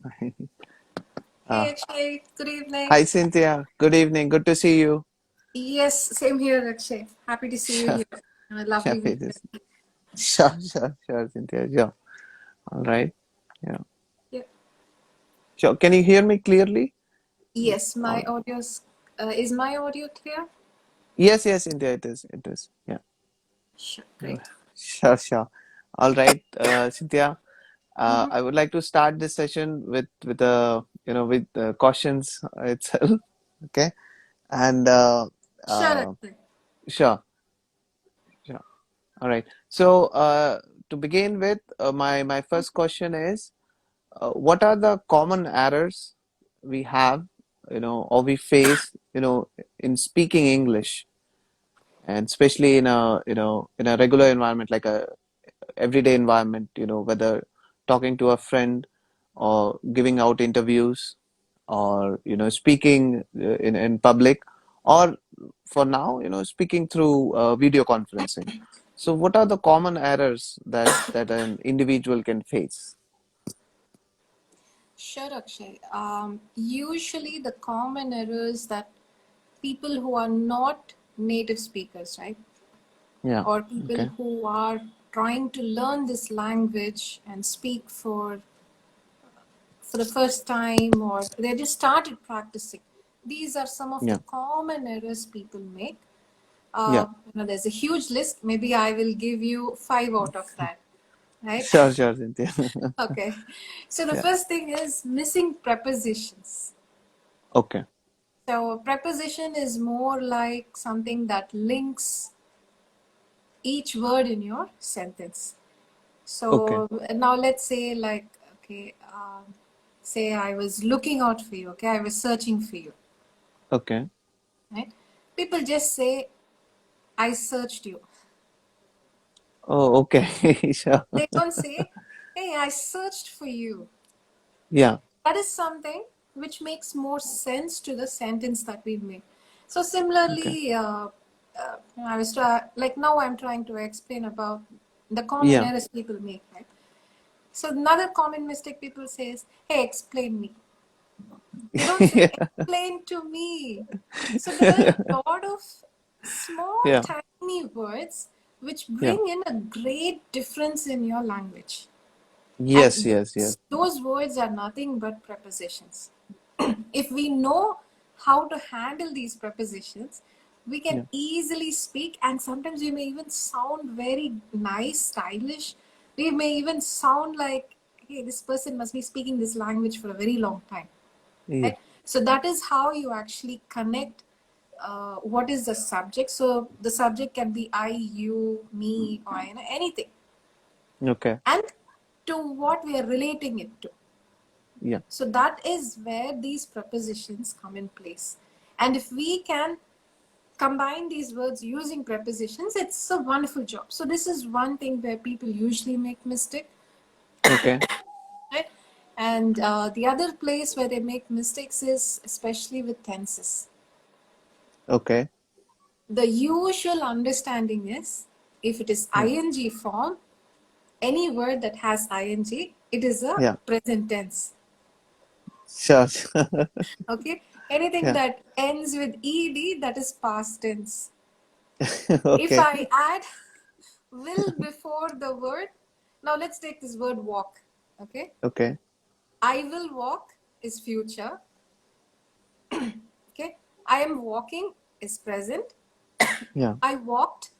Uh, Hey Akshay, good evening. Hi, Cynthia. Good evening. Good to see you. Yes, same here, Akshay. Happy to see you Sure, here. Have a lovely sure, weekend. sure, Cynthia. Sure. All right. Yeah. Yeah. Sure. Can you hear me clearly? Yes, All my audio's is my audio clear? yes, Cynthia. It is. It is. Yeah. Sure, great. Sure. All right, Cynthia. Mm-hmm. I would like to start this session with cautions itself. Okay. And Sure, uh, Akshay. sure, sure. All right. So to begin with, my first question is. What are the common errors we have, or we face, in speaking English, and especially in a regular environment, like a everyday environment, whether talking to a friend or giving out interviews or, speaking in public, or for now, speaking through video conferencing. So what are the common errors that an individual can face? Sure, Akshay. Usually the common errors that people who are not native speakers, right? Yeah. Or people Okay. who are trying to learn this language and speak for the first time, or they just started practicing. These are some of the Yeah. common errors people make. Yeah. There's a huge list. Maybe I will give you five out of that, right? Sure, Cynthia. Okay. So the Yeah. first thing is missing prepositions. Okay. So preposition is more like something that links each word in your sentence. Okay. So now let's say like, okay, say I was looking out for you, okay, I was searching for you, Okay. right? People just say, I searched you. Oh, okay. Sure. They don't say, hey, I searched for you. Yeah. That is something which makes more sense to the sentence that we make. So Okay. similarly, like now I'm trying to explain about the common Yeah. errors people make, right? So another common mistake people say is, hey, explain me. They don't say Yeah. explain to me. So there are a lot of small, Yeah. tiny words which Yeah. bring in a great difference in your language. Yes, And yes, yes. those words are nothing but prepositions. If we know how to handle these prepositions, we can Yeah. easily speak, and sometimes we may even sound very nice, stylish. We may even sound like, hey, this person must be speaking this language for a very long time. Yeah. Right? So that is how you actually connect what is the subject. So the subject can be I, you, me, or anything, Okay. and to what we are relating it to. Yeah. So that is where these prepositions come in place. And if we can combine these words using prepositions, it's a wonderful job. So this is one thing where people usually make mistake, Okay. right? And the other place where they make mistakes is especially with tenses. Okay. The usual understanding is if it is Yeah. ing form, any word that has ing, it is a Yeah. present tense. Sure. Okay? Anything Yeah. that ends with ed, that is past tense. If Okay. I add will before the word, now let's take this word walk. Okay? Okay. I will walk is future. Okay? I am walking is present. Yeah. I walked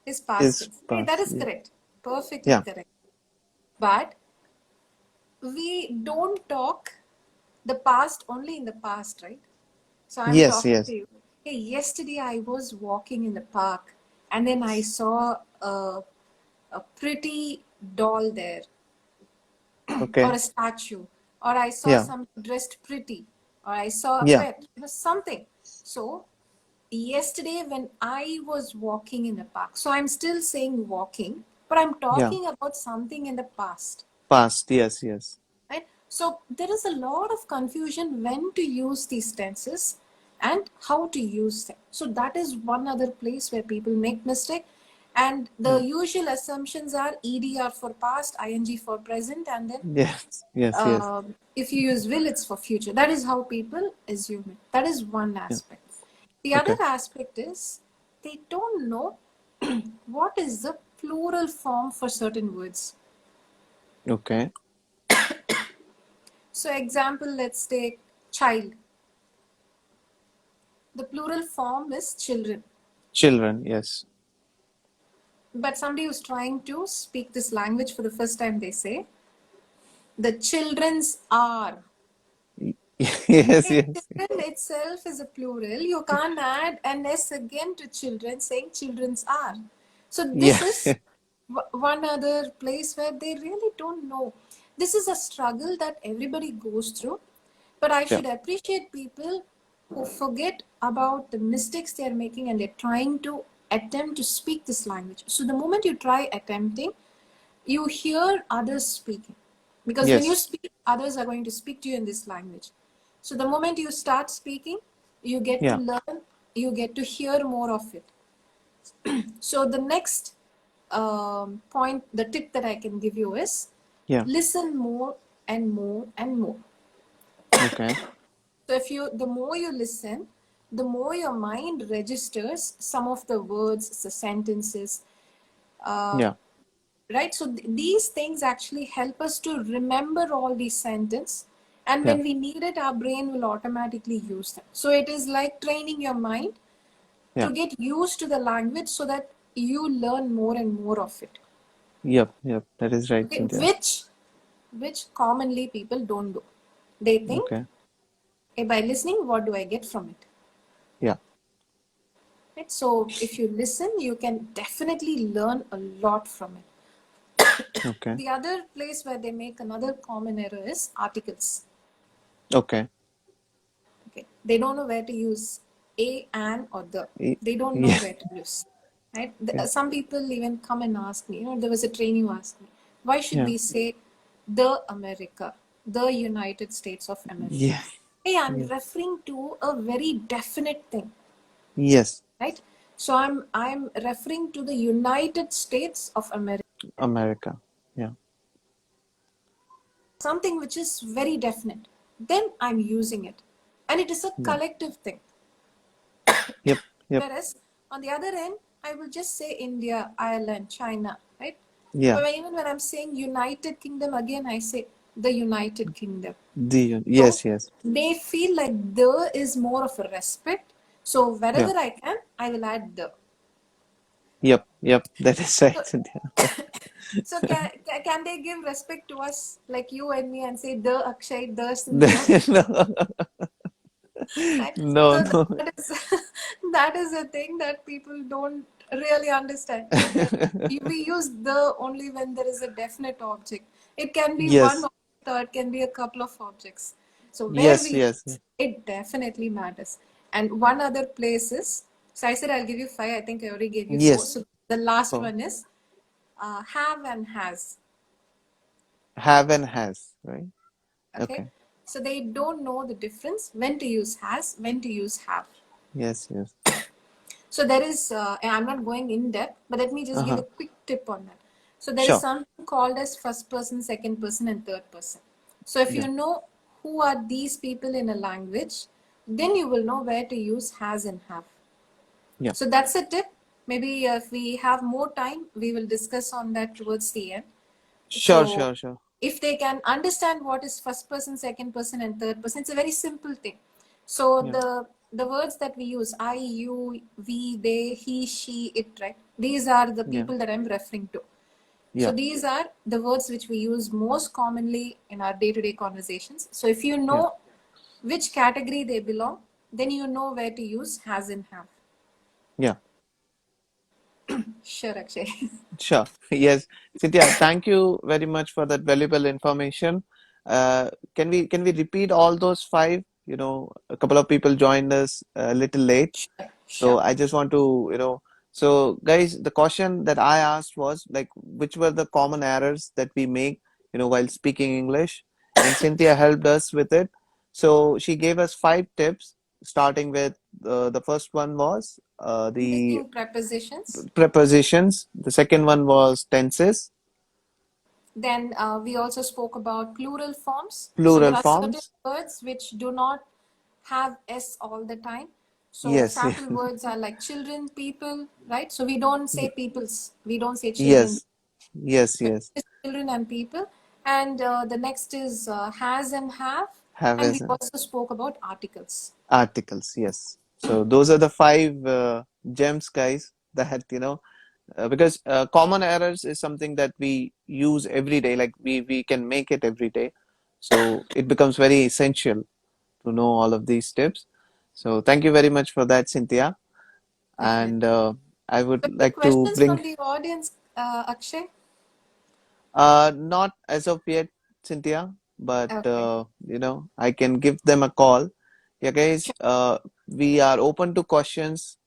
is past Is tense. Okay, that past. is Yeah. correct. Perfectly Yeah. correct. But we don't talk the past only in the past, right? So I'm Yes. talking to Yes. you. Hey, yesterday I was walking in the park and then I saw a pretty doll there, or Okay. a statue, or I saw Yeah. some dressed pretty, or I saw a Yeah. pet, something. So yesterday when I was walking in the park, so I'm still saying walking, but I'm Yeah. talking about something in the past. Past. Yes. Yes. Right? So there is a lot of confusion when to use these tenses and how to use them. So that is one other place where people make mistake. And the Yeah. usual assumptions are ed are for past, ing for present, and then Yes. Yes. Yes. if you use will, it's for future. That is how people assume it. That is one Yeah. aspect. The other Okay. aspect is they don't know what is the plural form for certain words. Okay. So, example, let's take child. The plural form is children. Children. Yes. But somebody who's trying to speak this language for the first time, they say, the children's are. Yes. Hey, Yes. children itself is a plural. You can't add an S again to children, saying children's are. So, Yeah. this is one other place where they really don't know. This is a struggle that everybody goes through. But I Yeah. should appreciate people who forget about the mistakes they are making and they're trying to attempt to speak this language. So, the moment you try attempting, you hear others speaking, because when you Yes. speak, others are going to speak to you in this language. So the moment you start speaking, you get to Yeah. learn, you get to hear more of it. So the next point, the tip that I can give you is Yeah. listen more and more and more. Okay. So if you, the more you listen, the more your mind registers some of the words, the sentences, uh, Yeah. right? So these things actually help us to remember all these sentences, and Yeah. when we need it, our brain will automatically use them. So it is like training your mind Yeah. to get used to the language so that you learn more and more of it. Yep. Yep. That is right, Okay, Cynthia. which commonly people don't do. They think, Okay. hey, by listening, what do I get from it? Yeah. Right? So if you listen, you can definitely learn a lot from it. Okay. The other place where they make another common error is articles. Okay. Okay, they don't know where to use a, an, or the. Y- They don't know Yeah. where to use. Right? Yeah. Some people even come and ask me. You know, there was a trainee who asked me, why should Yeah. we say the America, the United States of America? Yeah. Hey, I'm Yeah. referring to a very definite thing, Yes. right? So I'm referring to the United States of America, America. Yeah. something which is very definite. Then I'm using it, and it is a Yeah. collective thing. Yep. Yep. Whereas on the other end, I will just say India, Ireland, China, right? Yeah. But even when I'm saying United Kingdom, again, I say the United Kingdom. So Yes. Yes. they feel like the is more of a respect. So Yeah. wherever I can, I will add the. Yep. Yep. That is right, So, Cynthia. so can they give respect to us like you and me and say the Akshay, the Cynthia? No. Right? No. So No. that is that is a thing that people don't really understand. That we use the only when there is a definite object. It can be one Yes. object or it can be a couple of objects. So where Yes. we Yes. use it definitely matters. And one other place is, so I said I'll give you five. I think I already gave you four. Yes. So the last Oh. one is have and has. Have and has. Right. Okay. Okay. So they don't know the difference when to use has, when to use have. Yes. Yes. So there is, I'm not going in depth, but let me just give a Uh-huh. quick tip on that. So there is Sure. something called as first person, second person, and third person. So if Yeah. you know who are these people in a language, then you will know where to use has and have. Yeah. So that's a tip. Maybe if we have more time, we will discuss on that towards the end. Sure. So Sure. Sure. if they can understand what is first person, second person, and third person, it's a very simple thing. So Yeah. the words that we use, I, you, we, they, he, she, it, right? These are the Yeah. people that I'm referring to. So Yeah. these are the words which we use most commonly in our day-to-day conversations. So if you Yeah. know which category they belong, then you know where to use has and have. Yeah. Sure, Akshay. Sure. Yes. Cynthia, thank you very much for that valuable information. Can we repeat all those five? A couple of people joined us a little late. Sure, So sure. I just want to, so guys, the question that I asked was like, which were the common errors that we make, while speaking English? And Cynthia helped us with it. So she gave us five tips, starting with The first one was the Using prepositions. prepositions. The second one was tenses, Then we also spoke about plural forms. So there plural are certain forms. words which do not have S all the time. So Yes, example words are like children, people, right? So we don't say yes, peoples. We don't say children. yes, yes, So yes. it's children and people. And the next is has and have. Have And we as an also spoke about articles. articles. Yes. So those are the five gems, guys. That because common errors is something that we use every day. Like we can make it every day. So it becomes very essential to know all of these tips. So thank you very much for that, Cynthia. And Definitely. I would So any like to questions bring from the audience, Akshay? not as of yet, Cynthia, but Okay. I can give them a call. Yeah, guys, Sure. we are open to questions.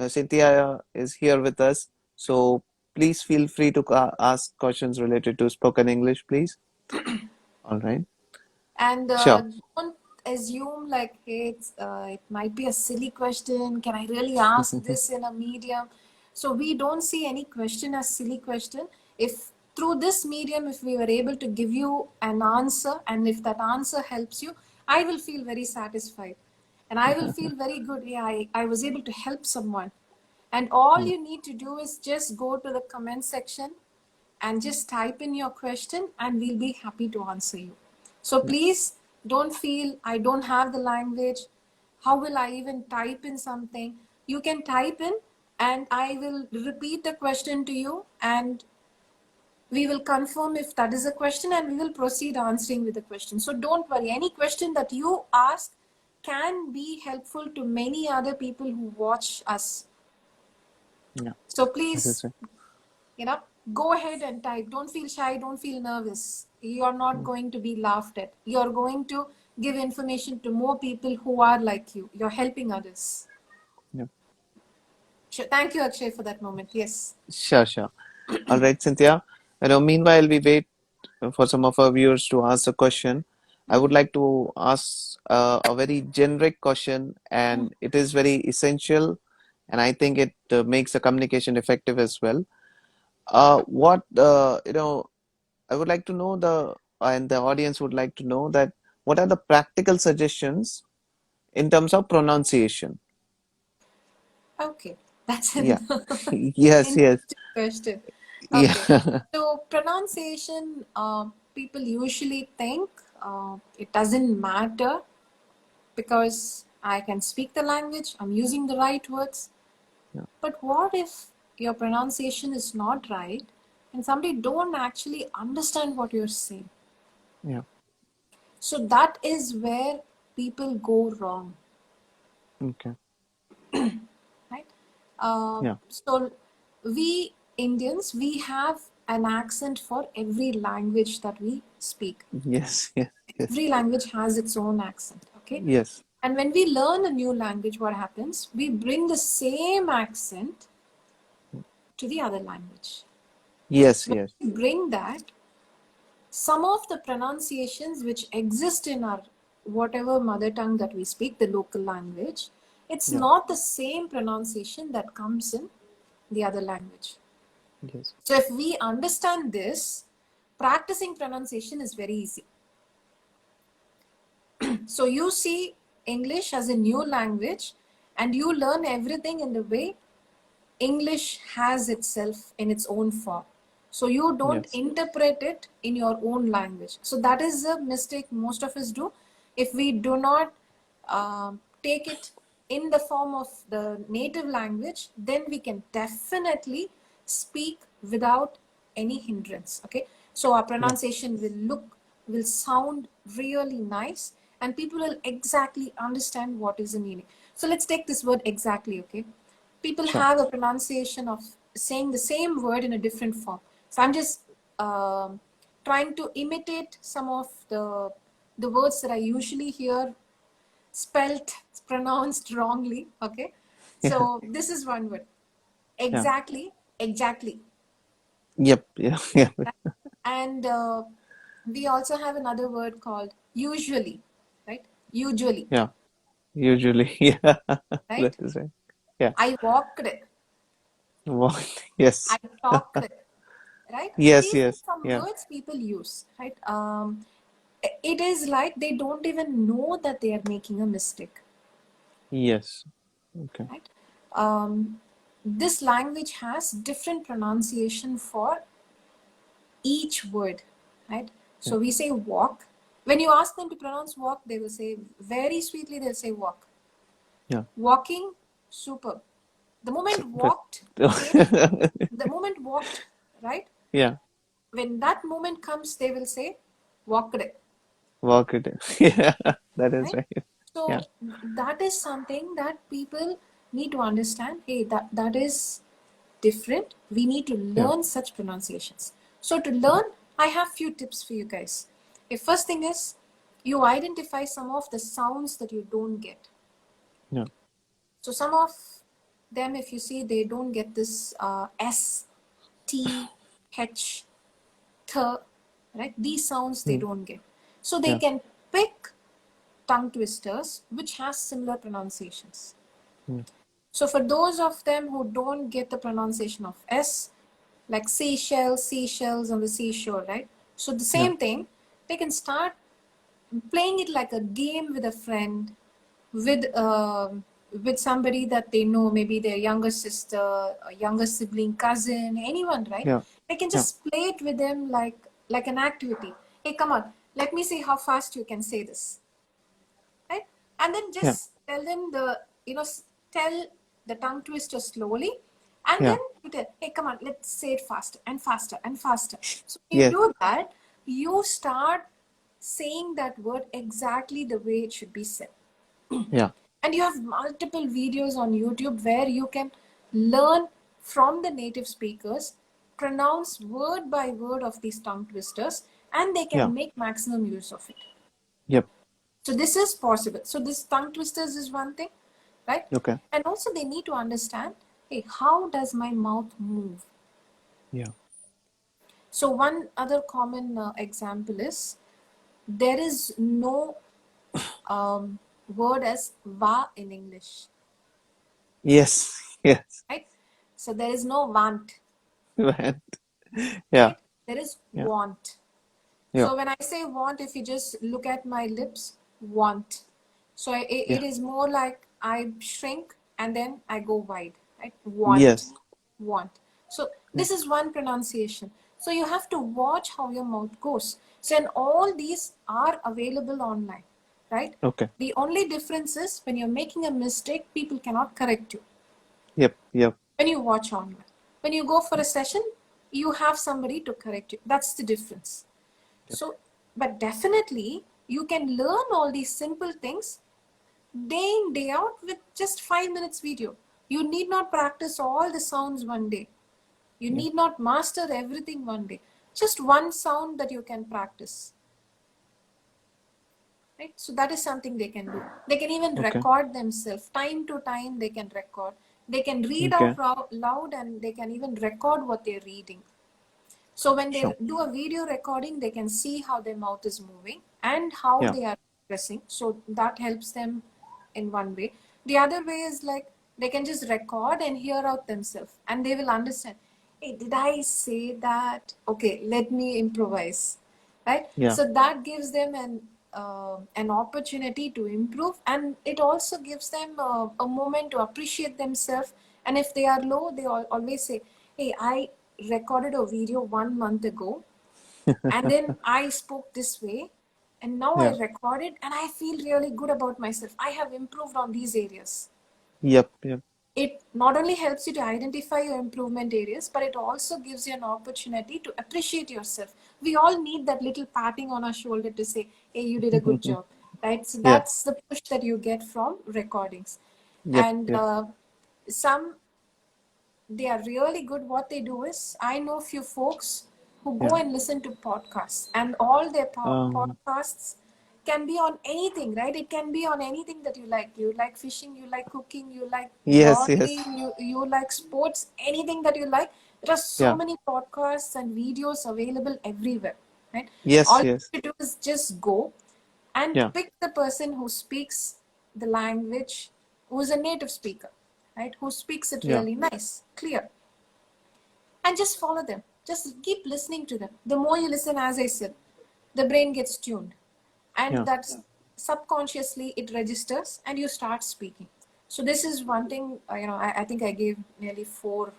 Cynthia is here with us, so please feel free to ask questions related to spoken English, please. All right. And Sure. don't assume like, hey, it might be a silly question. Can I really ask this in a medium? So we don't see any question as silly question. If through this medium, if we were able to give you an answer, and if that answer helps you, I will feel very satisfied. And I will feel very good. Yeah, I was able to help someone. And all Yeah, you need to do is just go to the comment section and just type in your question and we'll be happy to answer you. So yeah, please don't feel I don't have the language. How will I even type in something? You can type in and I will repeat the question to you and we will confirm if that is a question and we will proceed answering with the question. So don't worry. Any question that you ask can be helpful to many other people who watch us. yeah. So That is please, it. go ahead and type. Don't feel shy, don't feel nervous. You're not going to be laughed at. You're going to give information to more people who are like you. You're helping others. Yeah. Sure. Thank you, Akshay, for that moment. Yes. Sure, sure. All right, Cynthia. Meanwhile, we wait for some of our viewers to ask a question. I would like to ask a very generic question, and it is very essential, and I think it makes the communication effective as well. What I would like to know and the audience would like to know that what are the practical suggestions in terms of pronunciation? Okay. That's Yeah. an Yes, yes. interesting question. Okay. Yeah. So pronunciation, people usually think it doesn't matter because I can speak the language, I'm using the right words. Yeah. But what if your pronunciation is not right and somebody don't actually understand what you're saying? Yeah. So that is where people go wrong, Okay. right? Yeah. So we Indians, we have an accent for every language that we speak. Yes, yes, yes. Every language has its own accent, okay? Yes. And when we learn a new language, what happens? We bring the same accent to the other language. Yes, When yes. we bring that, some of the pronunciations which exist in our whatever mother tongue that we speak, the local language, it's Yeah. not the same pronunciation that comes in the other language. Yes. So if we understand this, practicing pronunciation is very easy. So you see English as a new language and you learn everything in the way English has itself in its own form. So you don't Yes. interpret it in your own language. So that is a mistake most of us do. If we do not take it in the form of the native language, then we can definitely speak without any hindrance. Okay. So our Yeah. pronunciation will sound really nice and people will exactly understand what is the meaning. So let's take this word exactly. Okay, people Sure. have a pronunciation of saying the same word in a different form. So I'm just trying to imitate some of the words that I usually hear spelt, pronounced wrongly. Okay, Yeah. so this is one word. Yeah. Exactly, exactly. Yep. Yeah. Yeah. And we also have another word called usually, right? Usually. Yeah. Usually, yeah, that right? is right. Yeah. I walked, What? I Yes. talked, right? So Yes, these are yes. some Yeah. words people use, right? It is like they don't even know that they are making a mistake, Yes. Okay. right? Um, this language has different pronunciation for each word, right? Yeah. So we say walk. When you ask them to pronounce walk, they will say very sweetly, they'll say walk. Yeah. Walking, superb. The moment But walked came, the moment walked, right? yeah, When that moment comes, they will say walked, work it. Yeah, that is right? right. Yeah. So that is something that people need to understand. Hey, that is different. We need to Yeah. learn such pronunciations. So to Yeah. learn, I have few tips for you guys. The first thing is you identify some of the sounds that you don't get. Yeah. So some of them, if you see, they don't get this S, T, H, Th, right? These sounds they Mm. don't get. So they Yeah. can pick tongue twisters which has similar pronunciations. Mm. So for those of them who don't get the pronunciation of S, like seashells, seashells on the seashore, right? So the Yeah. same thing, they can start playing it like a game with a friend, with somebody that they know, maybe their younger sister, a younger sibling, cousin, anyone, right? Yeah. They can Yeah. just play it with them like an activity. Hey, come on, let me see how fast you can say this, right? And then Yeah. just tell them tell the tongue twister slowly, and then Yeah. you tell, hey, come on, let's say it faster and faster and faster. So when you Yes. do that, you start saying that word exactly the way it should be said. Yeah. And you have multiple videos on YouTube where you can learn from the native speakers, pronounce word by word of these tongue twisters, and they Yeah. can make maximum use of it. Yep. So this is possible. So this tongue twisters is one thing, right? Okay. And also they need to understand, hey, how does my mouth move? Yeah. So one other common example is there is no word as va in English, Yes. Yes. right? So there is no want, Right. Yeah. right? There is Yeah. want. Yeah. So when I say want, if you just look at my lips, want. So it Yeah. is more like I shrink and then I go wide, right? Want, Yes. want. So Yeah. this is one pronunciation. So you have to watch how your mouth goes. So and all these are available online, right? Okay. The only difference is when you're making a mistake, people cannot correct you Yep. Yep. when you watch online. When you go for a session, you have somebody to correct you. That's the difference. Yep. So, but definitely you can learn all these simple things day in, day out with just 5 minutes video. You need not practice all the sounds one day. You Yeah. need not master everything one day. Just one sound that you can practice. Right? So that is something they can do. They can even Okay. record themselves. Time to time they can record. They can read Okay. out loud and they can even record what they're reading. So when they Sure. do a video recording, they can see how their mouth is moving and how Yeah. they are expressing. So that helps them in one way. The other way is like they can just record and hear out themselves and they will understand. Hey, did I say that? Okay, let me improvise. Right? Yeah. So that gives them an opportunity to improve, and it also gives them a moment to appreciate themselves. And if they are low, they always say, hey, I recorded a video 1 month ago and then I spoke this way and now I Yeah. recorded and I feel really good about myself. I have improved on these areas. Yep. Yep. It not only helps you to identify your improvement areas, but it also gives you an opportunity to appreciate yourself. We all need that little patting on our shoulder to say, hey, you did a good job, right? So Yeah. that's the push that you get from recordings. Yep. And Yep. some they are really good. What they do is, I know few folks who Yeah. go and listen to podcasts, and all their Um. podcasts can be on anything, right? It can be on anything that you like. You like fishing, you like cooking, you like Yes. laundry, Yes. you like sports, anything that you like. There are so Yeah. many podcasts and videos available everywhere, right? All Yes. you Yes. have to do is just go and Yeah. pick the person who speaks the language, who's a native speaker, right? Who speaks it Yeah. really nice, clear, and just follow them. Just keep listening to them. The more you listen, as I said, the brain gets tuned, and Yeah. that's subconsciously it registers, and you start speaking. So this is one thing. I think I gave nearly four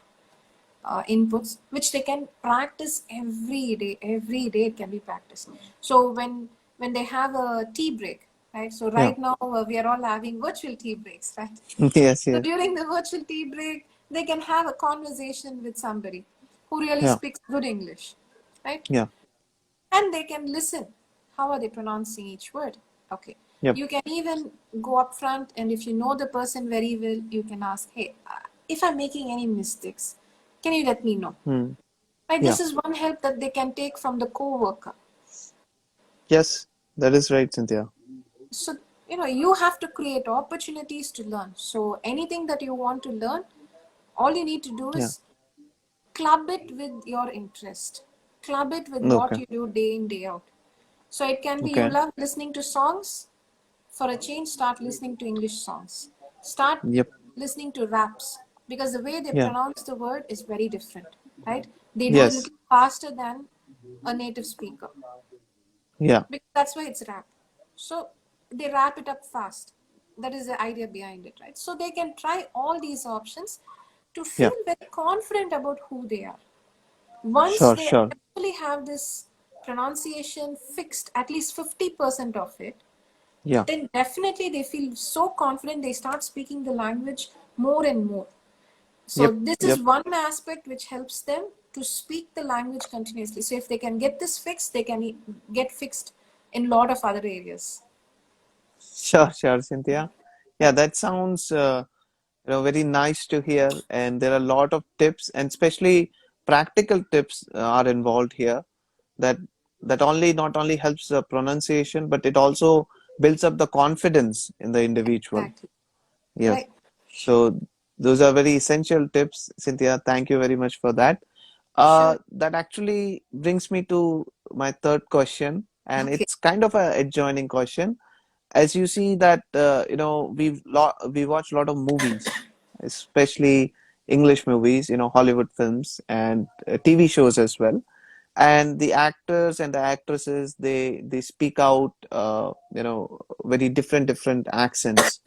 inputs which they can practice every day. Every day it can be practiced. So when they have a tea break, right? So Yeah. right now we are all having virtual tea breaks, right? Yes. So Yes. during the virtual tea break, they can have a conversation with somebody who really Yeah. speaks good English, right? Yeah. And they can listen. How are they pronouncing each word? Okay. Yep. You can even go up front, and if you know the person very well, you can ask, hey, if I'm making any mistakes, can you let me know? Hmm. Right? Yeah. This is one help that they can take from the co-worker. Yes, that is right, Cynthia. So, you have to create opportunities to learn. So anything that you want to learn, all you need to do Yeah. is club it with your interest. Club it with what Okay. you do day in, day out. So it can be you Okay. love listening to songs. For a change, start listening to English songs. Start Yep. listening to raps because the way they Yeah. pronounce the word is very different, right? They do it a Yes. little faster than a native speaker Yeah. because that's why it's rap. So they wrap it up fast. That is the idea behind it, right? So they can try all these options to Yeah. feel very confident about who they are. Once Sure. they Sure. actually have this pronunciation fixed, at least 50% of it, Yeah. then definitely they feel so confident they start speaking the language more and more. So Yep. this is Yep. one aspect which helps them to speak the language continuously. So if they can get this fixed, they can get fixed in a lot of other areas. Sure. Sure, Cynthia. Yeah, that sounds very nice to hear, and there are a lot of tips, and especially practical tips are involved here. That only not only helps the pronunciation, but it also builds up the confidence in the individual. Exactly. Yes. Right. Sure. So those are very essential tips, Cynthia. Thank you very much for that. Sure. That actually brings me to my third question, and Okay. it's kind of a adjoining question. As you see that we watch a lot of movies, especially English movies, Hollywood films and TV shows as well, and the actors and the actresses they speak out very different accents.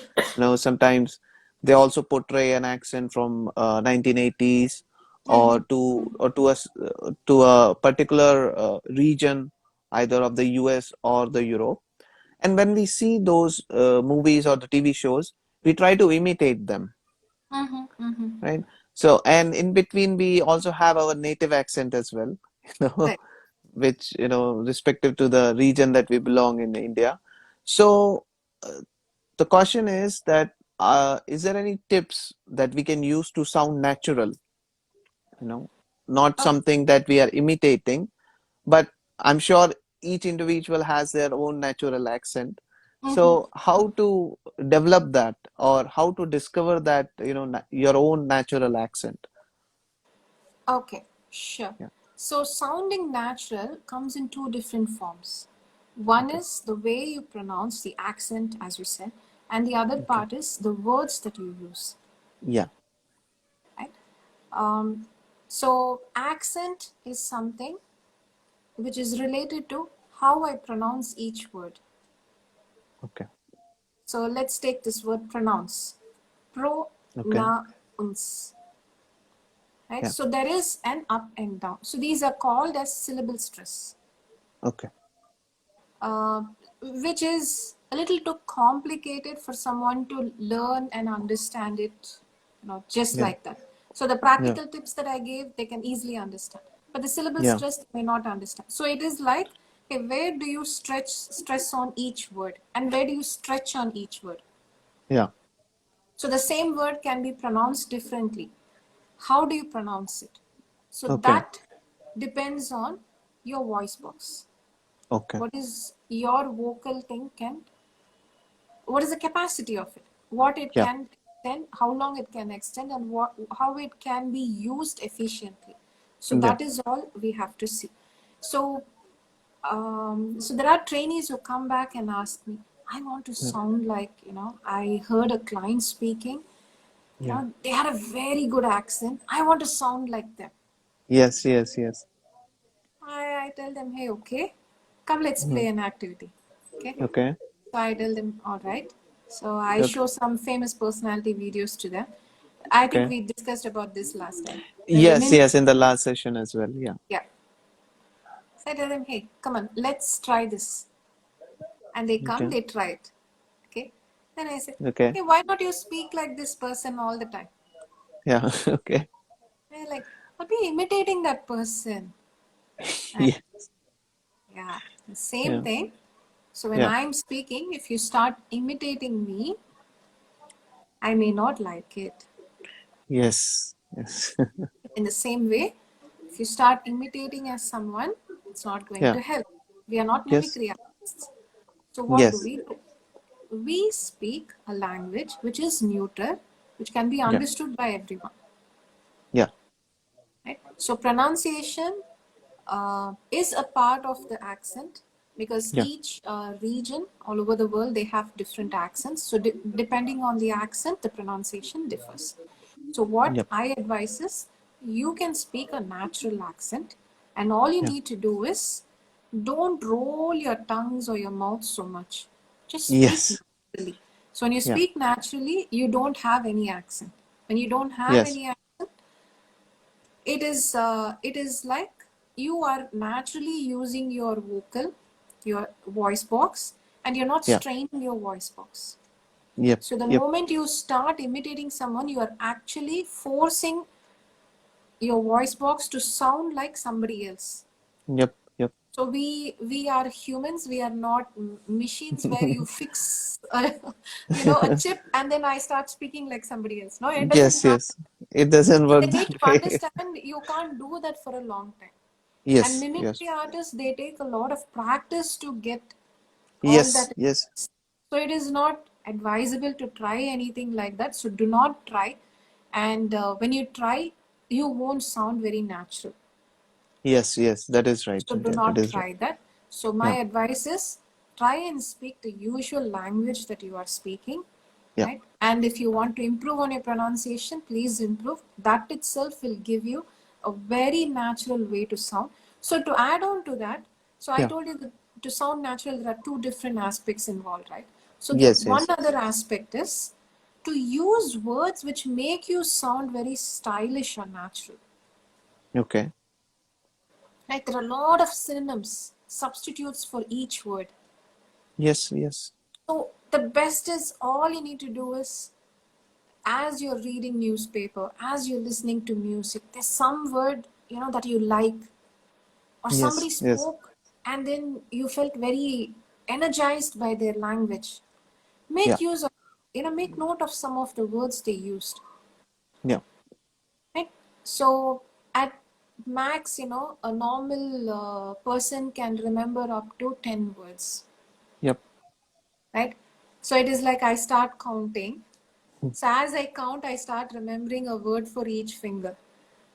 Sometimes they also portray an accent from 1980s, or Mm-hmm. to a particular region, either of the US or the Europe. And when we see those movies or the TV shows, we try to imitate them, Mm-hmm. Mm-hmm. right? So, and in between, we also have our native accent as well, you know, Right. which, respective to the region that we belong in India. So, the question is that is there any tips that we can use to sound natural, you know, not Okay. something that we are imitating, but I'm sure each individual has their own natural accent. Mm-hmm. So how to develop that, or how to discover that, your own natural accent? Okay, sure. Yeah. So sounding natural comes in two different forms. One Okay. is the way you pronounce the accent, as you said, and the other Okay. part is the words that you use, Yeah. right? Um, so accent is something which is related to how I pronounce each word. Okay. So let's take this word pronounce. Okay. Pronounce. Right? Yeah. So there is an up and down. So these are called as syllable stress. Okay. uh, which is a little too complicated for someone to learn and understand it, just Yeah. like that. So the Yeah. practical tips that I gave, they can easily understand. But the syllable Yeah. stress they may not understand. So it is like, okay, where do you stress on each word, and where do you stretch on each word? Yeah. So the same word can be pronounced differently. How do you pronounce it? So Okay. that depends on your voice box. Okay. What is your vocal thing can, what is the capacity of it, what it Yeah. can extend, how long it can extend, and how it can be used efficiently. So Yeah. that is all we have to see. So so there are trainees who come back and ask me, I want to Yeah. sound like, I heard a client speaking, Yeah. they had a very good accent. I want to sound like them. Yes, yes, yes. I tell them, hey, okay, come, let's Mhm. play an activity. Okay. Okay. So I tell them, all right. So I Okay. show some famous personality videos to them. I think Okay. we discussed about this last time. The Yes, women, yes, in the last session as well. Yeah. yeah. So I tell them, hey, come on, let's try this. And they come, Okay. they try it. Okay. Then I say, Okay. hey, why not you speak like this person all the time? Yeah. Okay. They're like, I'll be imitating that person. And Yeah. yeah, the same Yeah. thing. So when Yeah. I'm speaking, if you start imitating me, I may not like it. Yes. Yes. In the same way, if you start imitating as someone, it's not going Yeah. to help. We are not Yes. mimicry artists. So what do Yes. we do? We speak a language which is neutral, which can be Yeah. understood by everyone. Yeah. Right? So pronunciation is a part of the accent because Yeah. each region all over the world they have different accents. So depending on the accent, the pronunciation differs. So what Yep. I advise is you can speak a natural accent, and all you Yeah. need to do is don't roll your tongues or your mouth so much. Just speak Yes. naturally. So when you Yeah. speak naturally, you don't have any accent. When you don't have Yes. any accent, it is like you are naturally using your voice box, and you're not Yeah. straining your voice box. Yep. So the Yep. moment you start imitating someone, you are actually forcing your voice box to sound like somebody else. Yep. Yep. So we are humans. We are not machines where you fix a chip and then I start speaking like somebody else. No, it doesn't Yes. happen. Yes. It doesn't So work they need that to way. understand you can't do that for a long time. And Yes. Yes. mimicry artists, they take a lot of practice to get all Yes. that. Yes. So it is not advisable to try anything like that. So do not try. And when you try, you won't sound very natural. Yes. Yes. That is right, So do Cynthia. That not is right. try that. So my Yeah. advice is try and speak the usual language that you are speaking, Yeah. right? And if you want to improve on your pronunciation, please improve. That itself will give you a very natural way to sound. So to add on to that, so I Yeah. told you that to sound natural, there are two different aspects involved, right? So the Yes. one Yes. other aspect is to use words which make you sound very stylish or natural. Okay. Like there are a lot of synonyms, substitutes for each word. Yes. Yes. So the best is all you need to do is as you're reading newspaper, as you're listening to music, there's some word, that you like, or Yes. somebody Yes. spoke and then you felt very energized by their language. Yeah. Make use of, make note of some of the words they used. Yeah. Right? So at max, a normal person can remember up to 10 words. Yep. Right? So it is like I start counting. Mm. So as I count, I start remembering a word for each finger.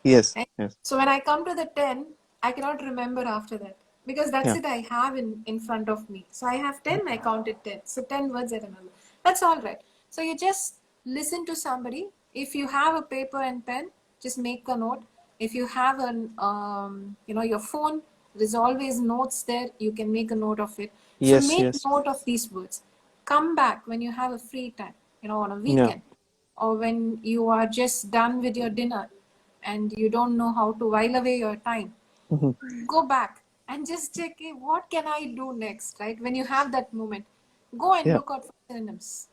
Yes. Right? Yes. So when I come to the 10, I cannot remember after that because that's Yeah. it I have in front of me. So I have 10, I counted 10. So 10 words I remember. That's all right. So you just listen to somebody. If you have a paper and pen, just make a note. If you have your phone, there's always notes there. You can make a note of it. So Yes. make Yes. note of these words. Come back when you have a free time, on a Yeah. weekend or when you are just done with your dinner and you don't know how to while away your time. Mhm. Go back and just check, what can I do next, right? When you have that moment, go and Yeah. look out for synonyms,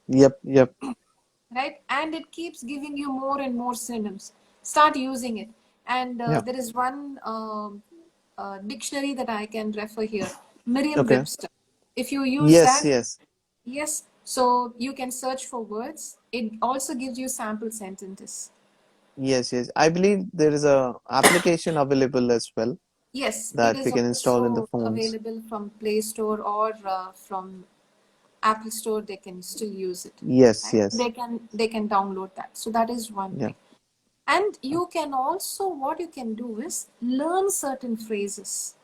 Yep. Yep. right? And it keeps giving you more and more synonyms. Start using it. And Yeah. there is one dictionary that I can refer here, Merriam Okay. Webster. If you use Yes. that, Yes. yes, so you can search for words. It also gives you sample sentences. Yes. Yes. I believe there is a application available as well Yes, it that we is can install in the also phones. available from Play Store or from Apple Store. They can still use it, Yes. right? Yes. They can download that. So that is one Yeah. thing. And you can also, what you can do is learn certain phrases.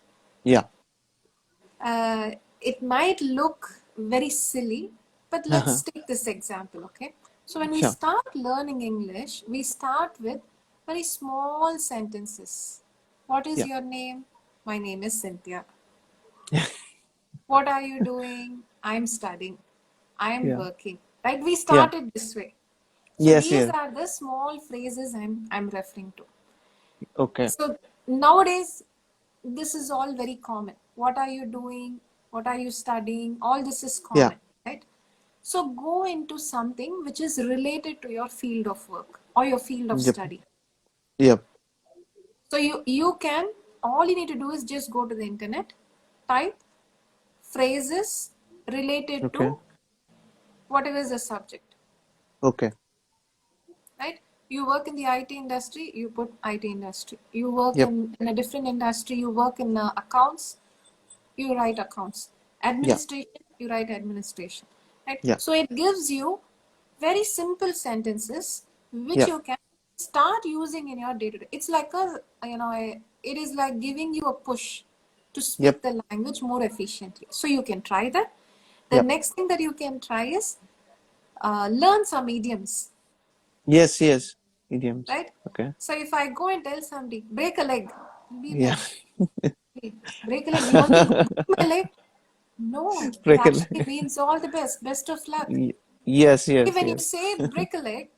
Yeah. Uh, it might look very silly, but let's take this example, okay? So when we Sure. start learning English, we start with very small sentences. What is Yeah. your name? My name is Cynthia. What are you doing? I'm studying. I am Yeah. working. Right? We Yeah. started this way. So Yes. these Yes. are the small phrases I'm referring to. Okay. So nowadays, this is all very common. What are you doing? What are you studying? All this is Yeah. common, right? So go into something which is related to your field of work or your field of Yep. study. Yep. So you can, all you need to do is just go to the internet, type phrases related Okay. to whatever is the subject, Okay. right? You work in the IT industry, you put IT industry. You work Yep. in a different industry, you work in accounts, you write accounts. Yeah. Administration, you write administration, right? Yeah. So it gives you very simple sentences which Yeah. you can start using in your day to day. It's like it is like giving you a push to speak Yep. the language more efficiently. So you can try that. The Yep. next thing that you can try is learn some idioms, Yes. Yes. Idioms. right? Okay. So if I go and tell somebody, break a leg, you'll be Yeah. like, hey, break a leg, you want me to break my leg? No, it Break a actually leg. means all the best, best of luck. Yes. Yes. When you Yes. say break a leg,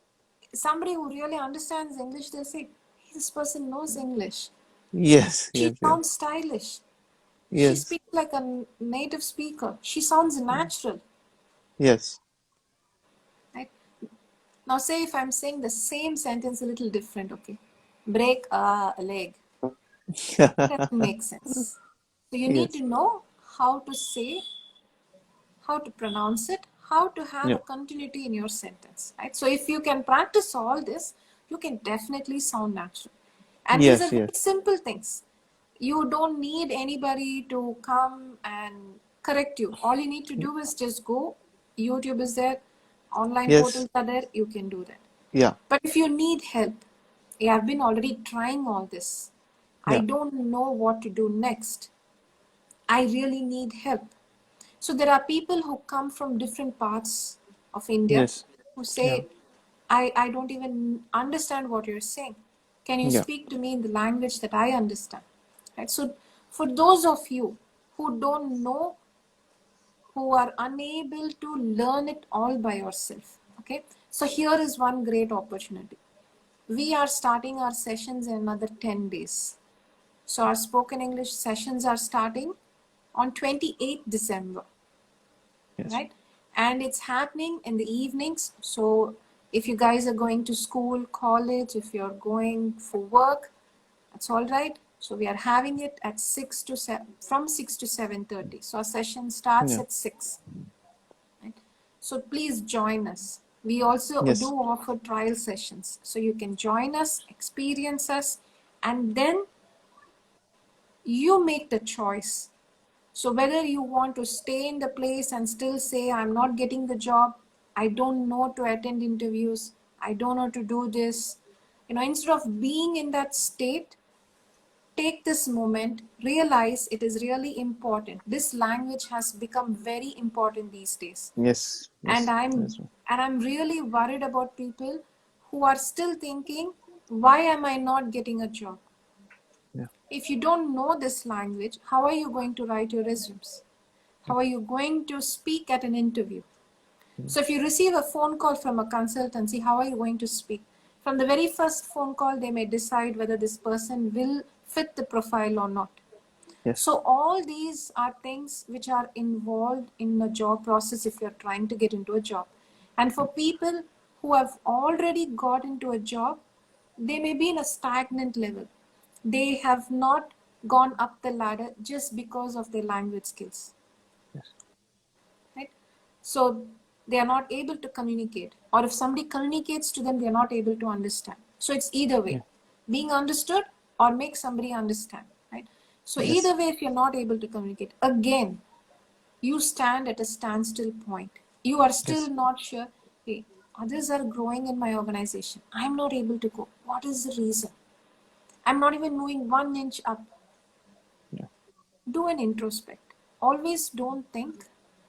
somebody who really understands English, they'll say, "Hey, this person knows English. Yes. She Yes. Yes. sounds stylish. She Yes. speaks like a native speaker. She sounds natural." Yes. Right? Now, say if I'm saying the same sentence a little different, okay? Break a leg. It doesn't make sense. So you need to Yes. know how to say, how to pronounce it, how to have a Yep. continuity in your sentence, right? So if you can practice all this, you can definitely sound natural. And these are Yes. very Yes. simple things. You don't need anybody to come and correct you. All you need to do is just go. YouTube is there, online Yes. portals are there, you can do that. Yeah. But if you need help, yeah, I've been already trying all this. I Yeah. don't know what to do next. I really need help. So there are people who come from different parts of India Yes. who Yeah. say, I don't even understand what you're saying. Can you Yeah. speak to me in the language that I understand? Right? So for those of you who don't know, who are unable to learn it all by yourself, okay? So here is one great opportunity. We are starting our sessions in another 10 days. So our spoken English sessions are starting on 28th December, Yes. right? And it's happening in the evenings. So if you guys are going to school, college, if you're going for work, that's all right. So we are having it at 6 to 7, from 6 to 7:30. So our session starts Yeah. at 6, right? So please join us. We also do Yes. offer trial sessions. So you can join us, experience us, and then you make the choice. So whether you want to stay in the place and still say, I'm not getting the job, I don't know to attend interviews, I don't know to do this, instead of being in that state, take this moment, realize it is really important. This language has become very important these days. Yes. And Yes. I'm That's right. and I'm really worried about people who are still thinking, why am I not getting a job? Yeah. If you don't know this language, how are you going to write your resumes? How are you going to speak at an interview? Mm. So if you receive a phone call from a consultancy, how are you going to speak? From the very first phone call, they may decide whether this person will fit the profile or not. Yes. So all these are things which are involved in the job process if you're trying to get into a job. And for people who have already got into a job, they may be in a stagnant level. They have not gone up the ladder just because of their language skills, Yes. right? So they are not able to communicate, or if somebody communicates to them, they are not able to understand. So it's either way, Yeah. being understood or make somebody understand, right? So Yes. either way, if you're not able to communicate, again, you stand at a standstill point. You are still Yes. not sure, hey, others are growing in my organization. I'm not able to go. What is the reason? I'm not even moving 1 inch up. Yeah. Do an introspect. Always don't think.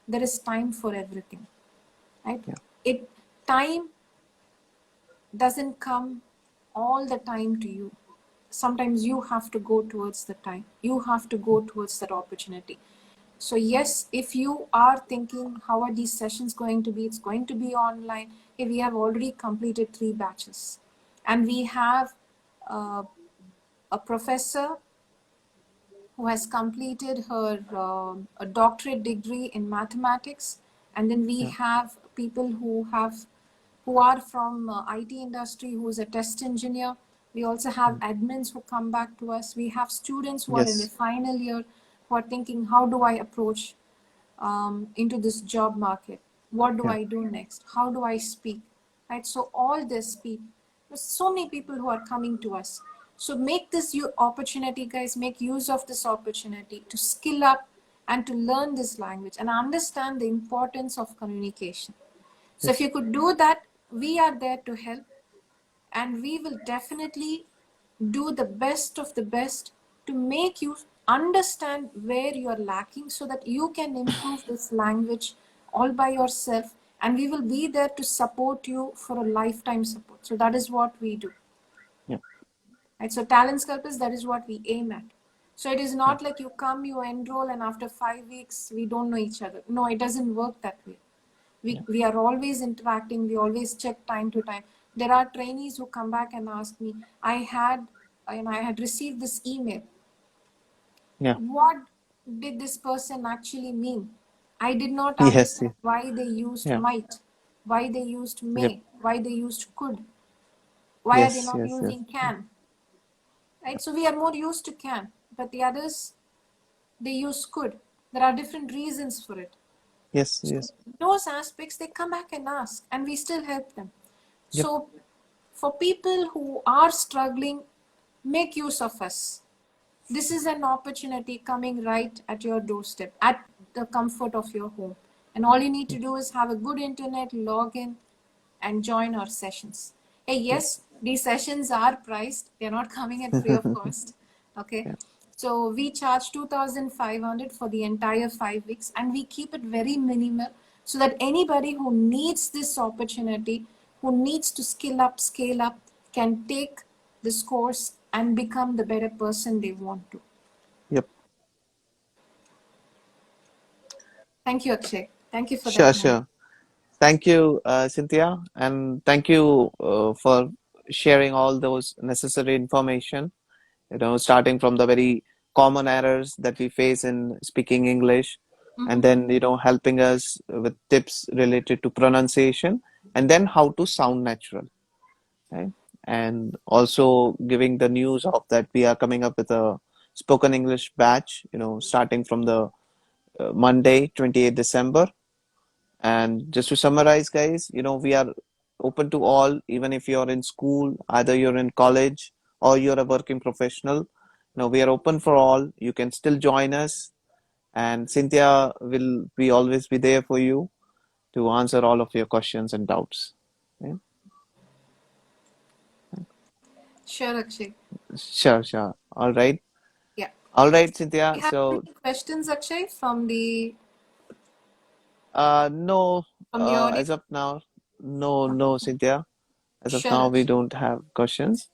there is time for everything, right? yeah, It time doesn't come all the time to you. Sometimes you have to go towards the time. You have to go towards that opportunity. So yes, if you are thinking how are these sessions going to be, it's going to be online. If we have already completed 3 batches, and we have uh, a professor who has completed her a doctorate degree in mathematics, and then we yeah, have people who are from IT industry, who is a test engineer. We also have mm, admins who come back to us. We have students who are in the yes, final year who are thinking, how do I approach into this job market? What do yeah, I do next? How do I speak? Right. So all this people, there's so many people who are coming to us. So make this your opportunity, guys. Make use of this opportunity to skill up and to learn this language and understand the importance of communication. So if yes, you could do that, we are there to help, and we will definitely do the best of the best to make you understand where you are lacking so that you can improve this language all by yourself, and we will be there to support you for a lifetime support. So that is what we do, yeah, right? So talent sculptors, that is what we aim at. So it is yeah, not like you come, you enroll, and after 5 weeks we don't know each other. No, it doesn't work that way. we, yeah, we are always interacting. We always check time to time. There are trainees who come back and ask me, I had received this email. yeah, What did this person actually mean? I did not yes, understand why they used yeah, might, why they used yep, may, why they used could, why are they yes, not yes, yes, using can, right? So we are more used to can, but the others, they use could. There are different reasons for it. yes, So yes, those aspects, they come back and ask, and we still help them. yep, So for people who are struggling, make use of us. This is an opportunity coming right at your doorstep, at the comfort of your home. And all you need to do is have a good internet, log in, and join our sessions. Hey, yeah, yes, these sessions are priced. They're not coming at free of cost. Okay. yeah, So we charge 2,500 for the entire 5 weeks, and we keep it very minimal so that anybody who needs this opportunity, who needs to skill up, scale up, can take this course and become the better person they want to. yep. Thank you, Akshay. Thank you for Sure, that moment. sure. Thank you, Cynthia, and thank you for sharing all those necessary information. Starting from the very common errors that we face in speaking English, and Mm-hmm. then, helping us with tips related to pronunciation, and then how to sound natural, right? And also giving the news of that we are coming up with a spoken English batch, starting from the Monday, 28th December. And just to summarize, guys, we are open to all, even if you're in school, either you're in college or you're a working professional. We are open for all. You can still join us, and Cynthia will be always be there for you to answer all of your questions and doubts. Yeah? Sure, Akshay. Sure, sure. Yeah. All right, Cynthia. Do you have So, any questions, Akshay, no, from the audience? as of now, no, no, Cynthia. As of Sure, now, we Akshay. don't have questions.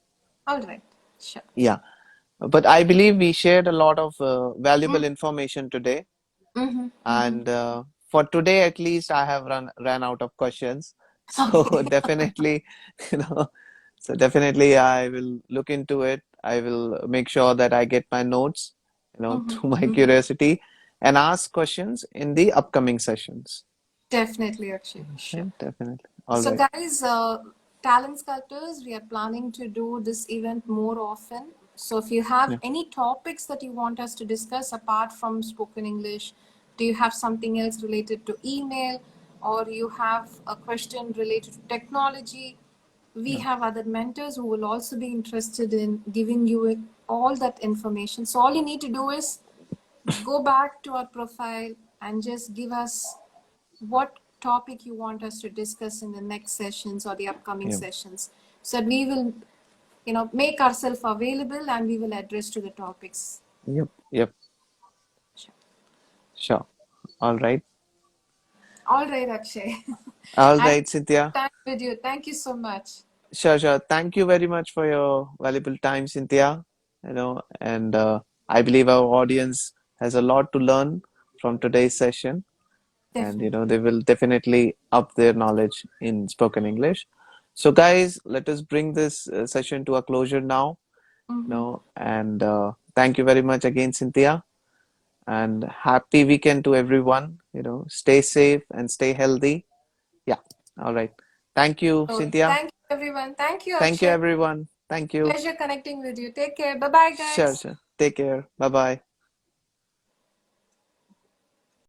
All right. Sure. Yeah. But I believe we shared a lot of valuable Mm. information today, Mm-hmm. Mm-hmm. and for today at least, I have ran out of questions. So Okay. definitely, you know, so definitely I will look into it. I will make sure that I get my notes, Mm-hmm. through my Mm-hmm. curiosity, and ask questions in the upcoming sessions. Definitely, Akshay. Sure. Okay, definitely. All So, right. guys, talent sculptors, we are planning to do this event more often. So, if you have Yeah. any topics that you want us to discuss apart from spoken English, do you have something else related to email, or you have a question related to technology? We Yeah. have other mentors who will also be interested in giving you all that information. So, all you need to do is go back to our profile and just give us what topic you want us to discuss in the next sessions or the upcoming Yeah. sessions, so that we will make ourselves available and we will address to the topics. Yep. Yep. Sure. Sure. All right. All right, Akshay. All I had right, Cynthia. time with you. Thank you so much. Sure, sure. Thank you very much for your valuable time, Cynthia. And I believe our audience has a lot to learn from today's session, and Definitely. they will definitely up their knowledge in spoken English. So, guys, let us bring this session to a closure now. Mm-hmm. And thank you very much again, Cynthia. And happy weekend to everyone. Stay safe and stay healthy. Yeah. All right. Thank you, So, Cynthia. thank you, everyone. Thank you, Thank you, Akshay. everyone. Thank you. Pleasure connecting with you. Take care. Bye bye, Sure, guys. sure. Take care. Bye bye.